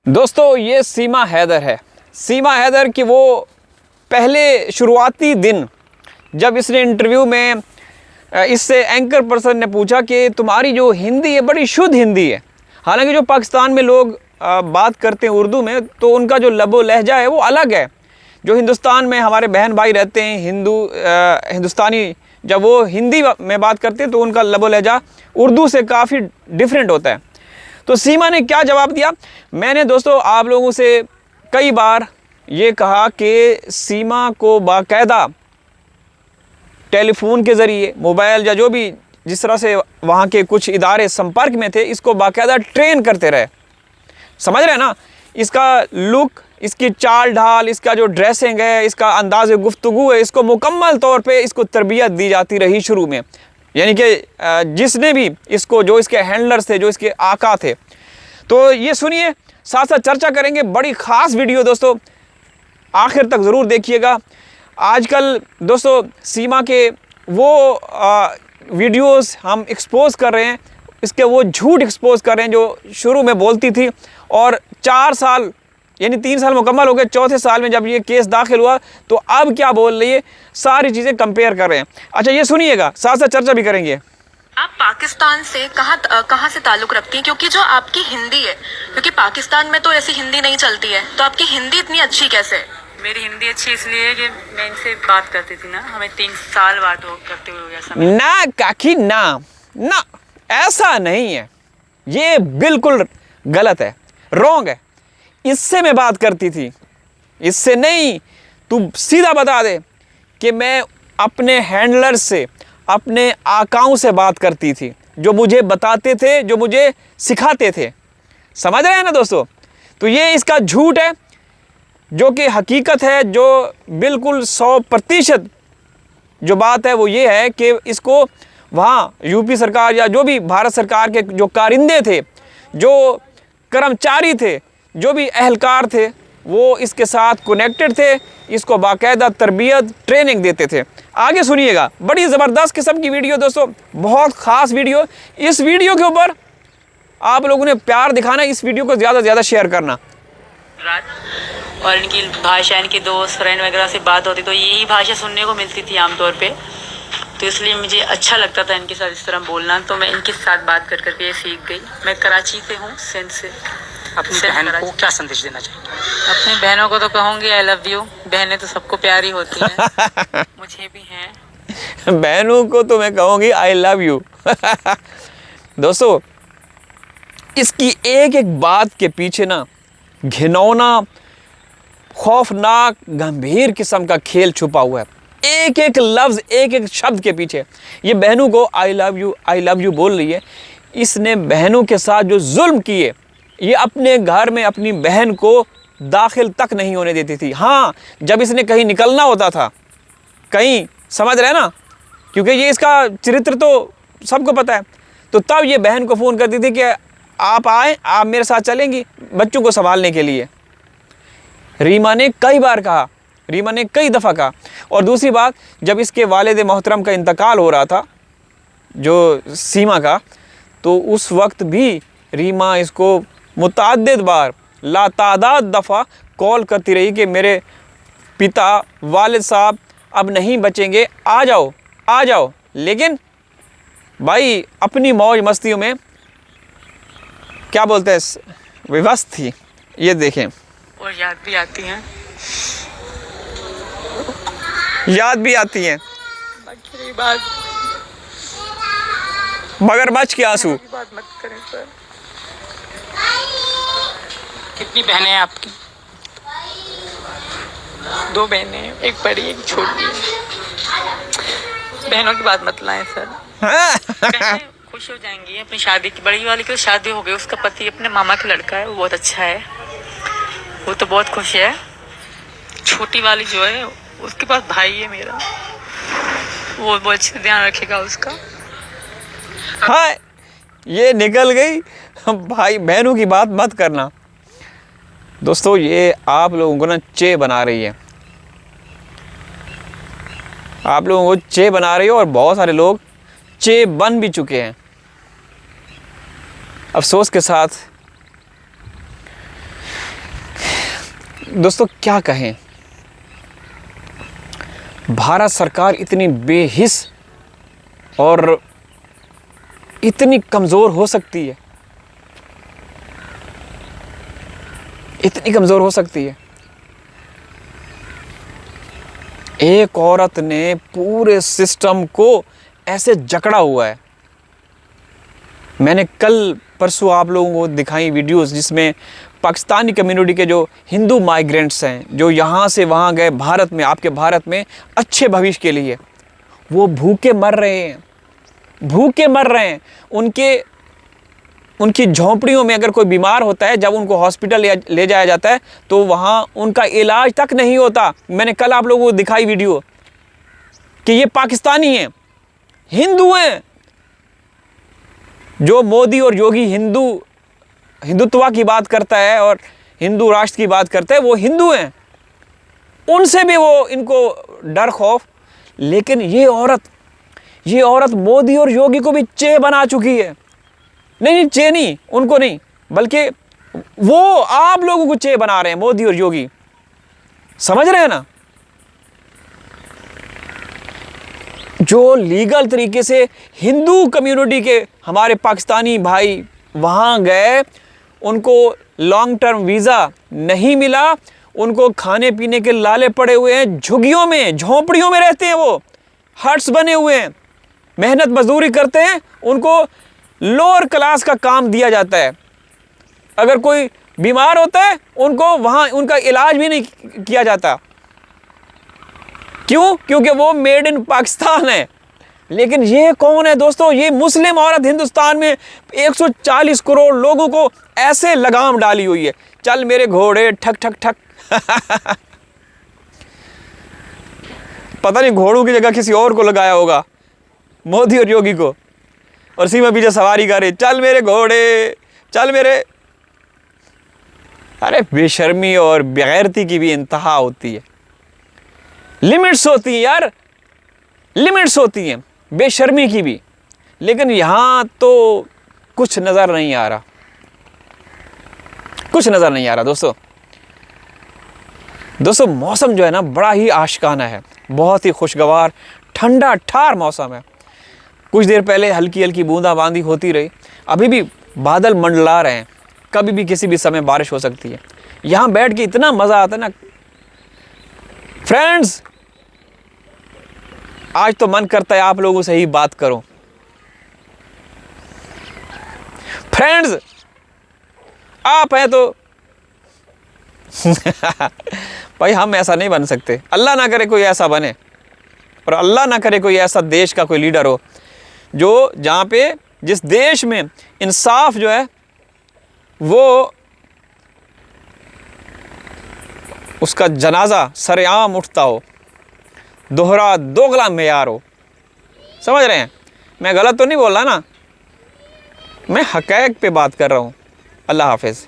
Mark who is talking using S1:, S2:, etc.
S1: दोस्तों ये सीमा हैदर है। सीमा हैदर की वो पहले शुरुआती दिन जब इसने इंटरव्यू में इससे एंकर पर्सन ने पूछा कि तुम्हारी जो हिंदी है बड़ी शुद्ध हिंदी है। हालांकि जो पाकिस्तान में लोग बात करते हैं उर्दू में तो उनका जो लबो लहजा है वो अलग है। जो हिंदुस्तान में हमारे बहन भाई रहते हैं हिंदुस्तानी, जब वो हिंदी में बात करते हैं तो उनका लबो लहजा उर्दू से काफ़ी डिफरेंट होता है। तो सीमा ने क्या जवाब दिया? मैंने दोस्तों आप लोगों से कई बार ये कहा कि सीमा को बाकायदा टेलीफोन के ज़रिए, मोबाइल या जो भी जिस तरह से वहाँ के कुछ इदारे संपर्क में थे, इसको बाकायदा ट्रेन करते रहे। समझ रहे हैं ना? इसका लुक, इसकी चाल ढाल, इसका जो ड्रेसिंग है, इसका अंदाज़ गुफ्तगू है, इसको मुकम्मल तौर पे इसको तरबियत दी जाती रही शुरू में। यानी कि जिसने भी इसको, जो इसके हैंडलर्स थे, जो इसके आका थे। तो ये सुनिए, साथ साथ चर्चा करेंगे। बड़ी ख़ास वीडियो दोस्तों, आखिर तक ज़रूर देखिएगा। आजकल दोस्तों सीमा के वो वीडियोस हम एक्सपोज़ कर रहे हैं, इसके वो झूठ एक्सपोज़ कर रहे हैं जो शुरू में बोलती थी। और 4 साल यानी 3 साल मुकम्मल हो गए, चौथे साल में जब ये केस दाखिल हुआ तो अब क्या बोल रही है, सारी चीज़ें कंपेयर कर रहे हैं। अच्छा ये सुनिएगा, साथ साथ चर्चा भी करेंगे।
S2: आप पाकिस्तान से कहाँ से ताल्लुक़ रखती हैं? क्योंकि जो आपकी हिंदी है, क्योंकि पाकिस्तान में तो ऐसी हिंदी नहीं चलती है, तो आपकी हिंदी इतनी अच्छी कैसे है?
S3: मेरी हिंदी अच्छी इसलिए है कि मैं इनसे बात करती थी ना, हमें 3 साल बात करते हुए ऐसा
S1: ना काकी ना ऐसा नहीं है, ये बिल्कुल गलत है, रॉन्ग है। इससे मैं बात करती थी, इससे नहीं। तू सीधा बता दे कि मैं अपने हैंडलर से, अपने आकाओं से बात करती थी, जो मुझे बताते थे, जो मुझे सिखाते थे। समझ रहे हैं ना दोस्तों? तो ये इसका झूठ है, जो कि हकीकत है, जो बिल्कुल 100% जो बात है वो ये है कि इसको वहाँ यूपी सरकार या जो भी भारत सरकार के जो कारिंदे थे, जो कर्मचारी थे, जो भी अहलकार थे, वो इसके साथ कनेक्टेड थे, इसको बाकायदा तरबियत ट्रेनिंग देते थे। आगे सुनिएगा, बड़ी ज़बरदस्त किस्म की वीडियो दोस्तों, बहुत ख़ास वीडियो। इस वीडियो के ऊपर आप लोगों ने प्यार दिखाना, इस वीडियो को ज़्यादा से ज़्यादा शेयर करना।
S3: और इनकी भाषा, इनके दोस्त फ्रेंड वगैरह से बात होती तो यही भाषा सुनने को मिलती थी आमतौर पे, तो इसलिए मुझे अच्छा लगता था इनके साथ इस तरह बोलना। तो मैं इनके साथ बात कर करके ये सीख गई। मैं कराची से हूँ, सिंध से।
S4: अपनी बहन को क्या संदेश देना चाहिए?
S3: अपनी बहनों को तो कहूँगी आई लव यू। बहनें तो सबको प्यारी होती हैं, मुझे भी हैं।
S1: बहनों को तो मैं कहूँगी आई लव यू। दोस्तों इसकी एक एक बात के पीछे ना घिनौना, खौफनाक, गंभीर किस्म का खेल छुपा हुआ है। एक एक लफ्ज़, एक एक शब्द के पीछे ये बहनों को आई लव यू बोल रही है। इसने बहनों के साथ जो जुल्म किए, ये अपने घर में अपनी बहन को दाखिल तक नहीं होने देती थी। हाँ, जब इसने कहीं निकलना होता था, कहीं, समझ रहे ना, क्योंकि ये इसका चरित्र तो सबको पता है, तो तब ये बहन को फ़ोन करती थी कि आप आएँ, आप मेरे साथ चलेंगी बच्चों को संभालने के लिए। रीमा ने कई बार कहा, रीमा ने कई दफ़ा कहा। और दूसरी बात, जब इसके वालिद मोहतरम का इंतकाल हो रहा था, जो सीमा का, तो उस वक्त भी रीमा इसको मुतअद्दिद बार, लातादाद दफ़ा कॉल करती रही कि मेरे पिता, वालिद साहब अब नहीं बचेंगे, आ जाओ। लेकिन भाई अपनी मौज मस्तियों में क्या बोलते हैं, विवश थी। ये देखें,
S3: और याद भी आती हैं। बात
S1: मगरमच्छ के आंसू।
S3: बात मत करें सर।
S4: कितनी बहनें हैं आपकी?
S3: 2 बहनें हैं, एक बड़ी एक छोटी है। बहनों की बात मत लाएं सर। बहनें खुश हो जाएंगी अपनी शादी की। बड़ी वाली की शादी हो गई, उसका पति अपने मामा का लड़का है, वो बहुत अच्छा है, वो तो बहुत खुश है। छोटी वाली जो है उसके पास भाई है मेरा, वो बहुत अच्छे ध्यान रखेगा उसका।
S1: हाँ, ये निकल गई। भाई बहनों की बात मत करना। दोस्तों ये आप लोगों को ना चे बना रही है, आप लोगों को चे बना रही है, और बहुत सारे लोग चे बन भी चुके हैं। अफसोस के साथ दोस्तों क्या कहें, भारत सरकार इतनी बेहिस और इतनी कमज़ोर हो सकती है, इतनी कमज़ोर हो सकती है। एक औरत ने पूरे सिस्टम को ऐसे जकड़ा हुआ है। मैंने कल परसों आप लोगों को दिखाई वीडियोस जिसमें पाकिस्तानी कम्युनिटी के जो हिंदू माइग्रेंट्स हैं, जो यहाँ से वहाँ गए भारत में, आपके भारत में अच्छे भविष्य के लिए, वो भूखे मर रहे हैं, भूखे मर रहे हैं। उनकी झोंपड़ियों में अगर कोई बीमार होता है, जब उनको हॉस्पिटल ले जाया जाता है तो वहाँ उनका इलाज तक नहीं होता। मैंने कल आप लोगों को दिखाई वीडियो कि ये पाकिस्तानी हैं, हिंदू हैं। जो मोदी और योगी हिंदुत्व की बात करता है और हिंदू राष्ट्र की बात करता है, वो हिंदू हैं, उनसे भी वो इनको डर खौफ। लेकिन ये औरत मोदी और योगी को भी चे बना चुकी है। नहीं, चे नहीं, उनको नहीं, बल्कि वो आप लोगों को चे बना रहे हैं, मोदी और योगी। समझ रहे हैं ना? जो लीगल तरीके से हिंदू कम्युनिटी के हमारे पाकिस्तानी भाई वहाँ गए, उनको लॉन्ग टर्म वीज़ा नहीं मिला, उनको खाने पीने के लाले पड़े हुए हैं, झुग्गियों में, झोंपड़ियों में रहते हैं, वो हट्स बने हुए हैं, मेहनत मजदूरी करते हैं, उनको लोअर क्लास का काम दिया जाता है। अगर कोई बीमार होता है, उनको वहाँ उनका इलाज भी नहीं किया जाता। क्यों? क्योंकि वो मेड इन पाकिस्तान है। लेकिन ये कौन है दोस्तों? ये मुस्लिम औरत हिंदुस्तान में 140 करोड़ लोगों को ऐसे लगाम डाली हुई है। चल मेरे घोड़े, ठक ठक ठक। पता नहीं घोड़ों की जगह किसी और को लगाया होगा, मोदी और योगी को, और सीमा पीछे सवारी करे, चल मेरे घोड़े, चल मेरे। अरे बेशर्मी और बेगैरती की भी इंतहा होती है, लिमिट्स होती हैं यार, लिमिट्स होती हैं बेशर्मी की भी। लेकिन यहाँ तो कुछ नज़र नहीं आ रहा, कुछ नज़र नहीं आ रहा दोस्तों। मौसम जो है ना बड़ा ही आशिकाना है, बहुत ही खुशगवार ठंडा ठार मौसम है। कुछ देर पहले हल्की हल्की बूंदाबांदी होती रही, अभी भी बादल मंडला रहे हैं, कभी भी किसी भी समय बारिश हो सकती है। यहाँ बैठ के इतना मज़ा आता है ना फ्रेंड्स, आज तो मन करता है आप लोगों से ही बात करूं। फ्रेंड्स आप हैं तो भाई हम ऐसा नहीं बन सकते, अल्लाह ना करे कोई ऐसा बने, और अल्लाह ना करे कोई ऐसा देश का कोई लीडर हो जो जहाँ पे, जिस देश में इंसाफ जो है वो उसका जनाजा सरेआम उठता हो, दोहरा दोगला मेयार हो। समझ रहे हैं? मैं गलत तो नहीं बोल रहा ना, मैं हक़ाइक़ पे बात कर रहा हूँ। अल्लाह हाफ़िज़।